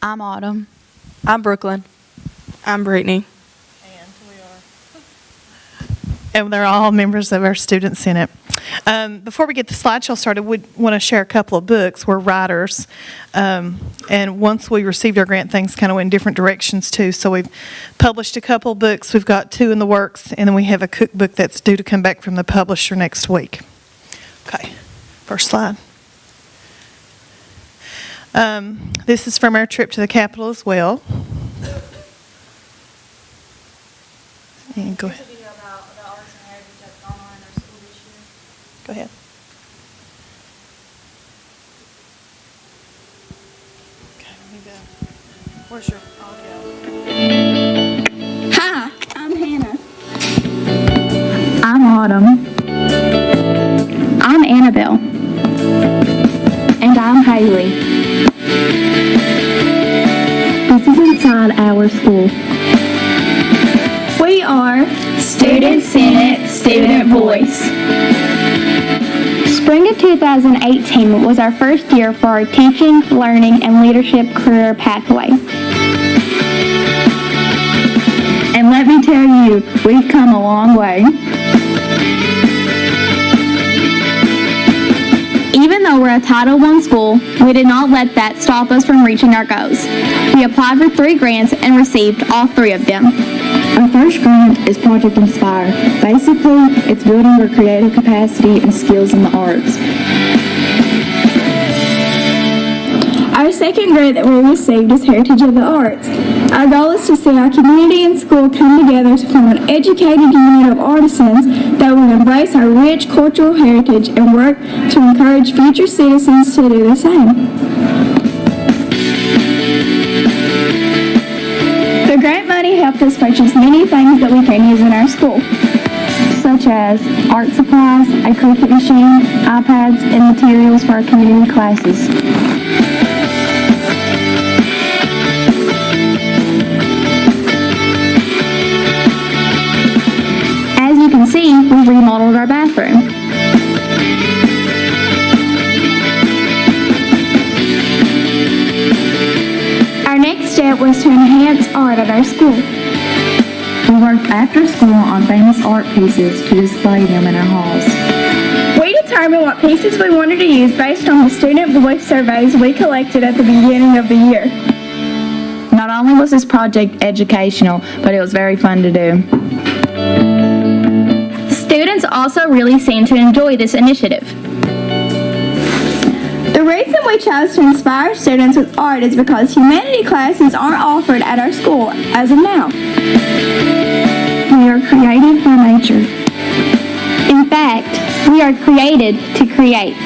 I'm Autumn. I'm Brooklyn. I'm Brittany. And they're all members of our Student Senate. Before we get the slideshow started, we want to share a couple of books. We're writers. And once we received our grant, things kind of went in different directions, too. So we've published a couple of books. We've got 2 in the works, and then we have a cookbook that's due to come back from the publisher next week. Okay, first slide. This is from our trip to the Capitol as well. And go ahead. Go ahead. Okay, let me go. Where's your audio? Hi, I'm Hannah. I'm Autumn. I'm Annabelle. And I'm Haley. This is inside our school. We are Student Senate, Student Voice. Spring of 2018 was our first year for our teaching, learning, and leadership career pathway. And let me tell you, we've come a long way. Even though we're a Title I school, we did not let that stop us from reaching our goals. We applied for 3 grants and received all 3 of them. Our first grant is Project Inspire. Basically, it's building your creative capacity and skills in the arts. Our second grant that we received is Heritage of the Arts. Our goal is to see our community and school come together to form an educated unit of artisans that will embrace our rich cultural heritage and work to encourage future citizens to do the same. The grant money helped us purchase many things that we can use in our school, such as art supplies, a Cricut machine, iPads, and materials for our community classes. As you can see, we remodeled our bathroom. Our next step was to enhance art at our school. We worked after school on famous art pieces to display them in our halls. We determined what pieces we wanted to use based on the student voice surveys we collected at the beginning of the year. Not only was this project educational, but it was very fun to do. Students also really seem to enjoy this initiative. The reason we chose to inspire students with art is because humanity classes aren't offered at our school as of now. We are creative by nature. In fact, we are created to create.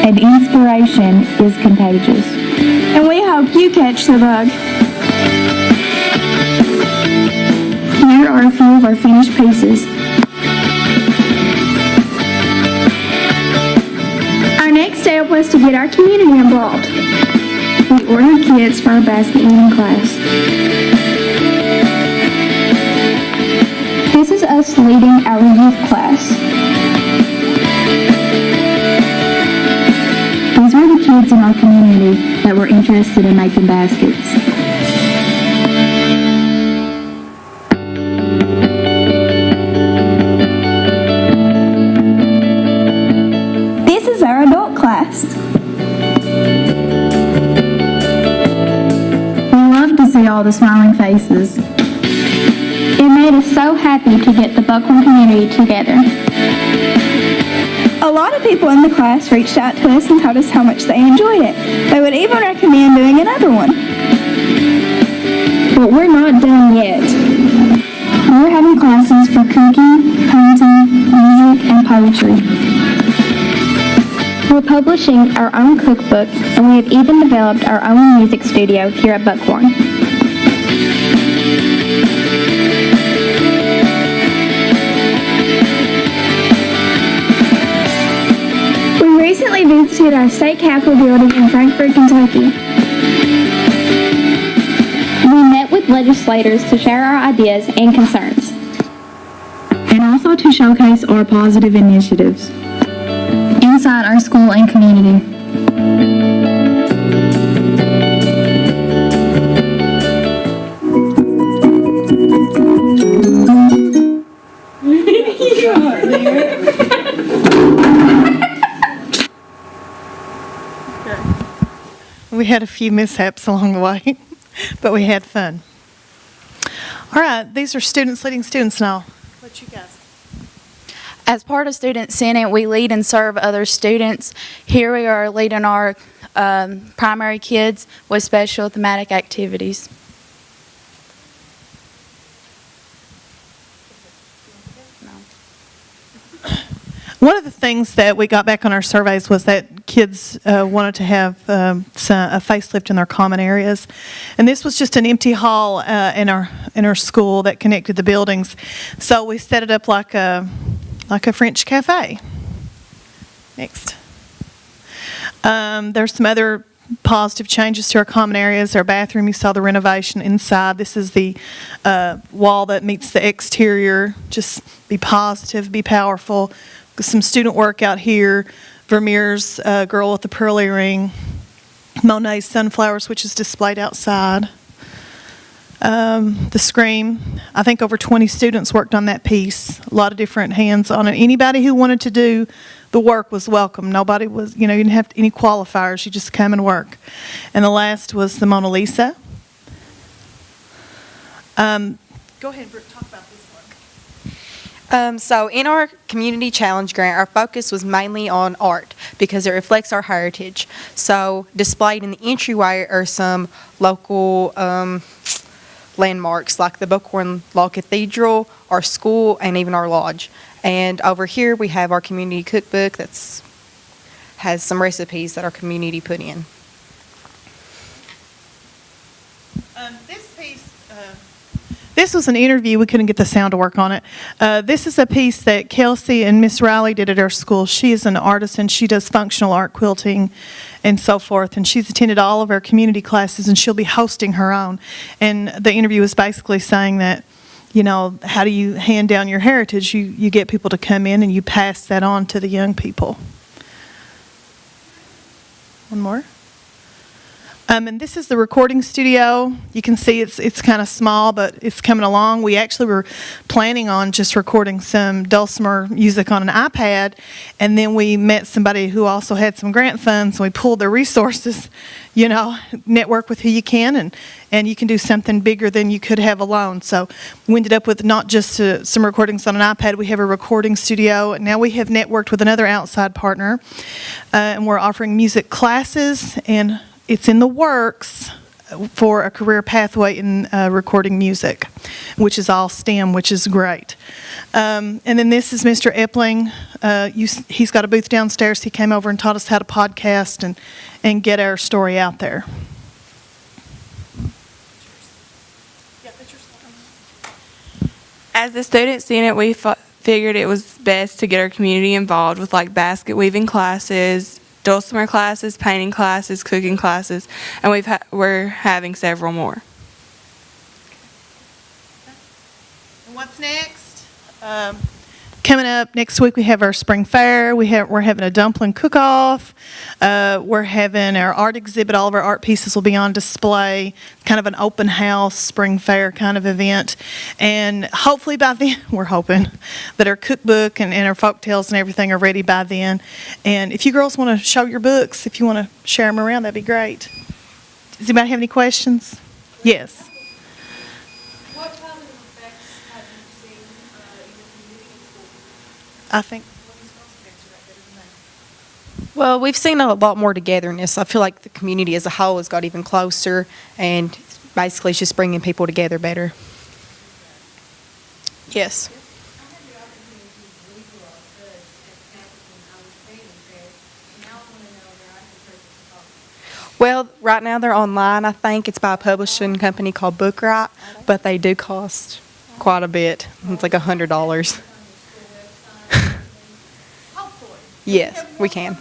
And inspiration is contagious. And we hope you catch the bug. Here are a few of our finished pieces. Our next step was to get our community involved. We ordered kits for our basket weaving class. This is us leading our youth class. These were the kids in our community that were interested in making baskets. This is our adult class. We love to see all the smiling faces. It made us so happy to get the Buckhorn community together. A lot of people in the class reached out to us and told us how much they enjoyed it. They would even recommend doing another one. But we're not done yet. We're having classes for cooking, painting, music, and poetry. We're publishing our own cookbook, and we have even developed our own music studio here at Buckhorn. We recently visited our state capitol building in Frankfort, Kentucky. We met with legislators to share our ideas and concerns. And also to showcase our positive initiatives inside our school and community. we had a few mishaps along the way, but we had fun. All right, these are students leading students now. What you guys? As part of Student Senate, we lead and serve other students. Here we are leading our primary kids with special thematic activities. One of the things that we got back on our surveys was that kids wanted to have a facelift in their common areas, and this was just an empty hall in our school that connected the buildings. So we set it up like a French cafe. Next, there's some other positive changes to our common areas. Our bathroom, you saw the renovation inside. This is the wall that meets the exterior. Just be positive, be powerful. Some student work out here. Vermeer's girl with the pearl earring. Monet's sunflowers, which is displayed outside. The scream. I think over 20 students worked on that piece. A lot of different hands on it. Anybody who wanted to do the work was welcome. Nobody was, you didn't have any qualifiers. You just come and work. And the last was the Mona Lisa. Go ahead, Brooke, talk about this one. So in our community challenge grant, our focus was mainly on art because it reflects our heritage. So displayed in the entryway are some local landmarks like the Buckhorn Law Cathedral, our school, and even our lodge. And over here we have our community cookbook has some recipes that our community put in. This was an interview. We couldn't get the sound to work on it. This is a piece that Kelsey and Miss Riley did at our school. She is an artist, and she does functional art quilting and so forth. And she's attended all of our community classes, and she'll be hosting her own. And the interview was basically saying that, how do you hand down your heritage? You get people to come in, and you pass that on to the young people. One more. And this is the recording studio. You can see it's kind of small, but it's coming along. We actually were planning on just recording some dulcimer music on an iPad, and then we met somebody who also had some grant funds, and we pulled their resources, network with who you can, and you can do something bigger than you could have alone. So we ended up with not just some recordings on an iPad. We have a recording studio. Now we have networked with another outside partner, and we're offering music classes, and it's in the works for a career pathway in recording music, which is all STEM, which is great. And then this is Mr. Epling. He's got a booth downstairs. He came over and taught us how to podcast and get our story out there. As the Student Senate, we figured it was best to get our community involved with basket weaving classes, dulcimer classes, painting classes, cooking classes, and we're having several more. And what's next? Coming up next week, we have our spring fair. We're having a dumpling cook-off. We're having our art exhibit. All of our art pieces will be on display. Kind of an open house spring fair kind of event. And hopefully by then, we're hoping that our cookbook and our folk tales and everything are ready by then. And if you girls want to show your books, if you want to share them around, that'd be great. Does anybody have any questions? Yes. I think. Well, we've seen a lot more togetherness. I feel like the community as a whole has got even closer, and basically it's just bringing people together better. Yes. Well, right now they're online. I think it's by a publishing company called Brewer, but they do cost quite a bit. It's like $100. Yes, we can.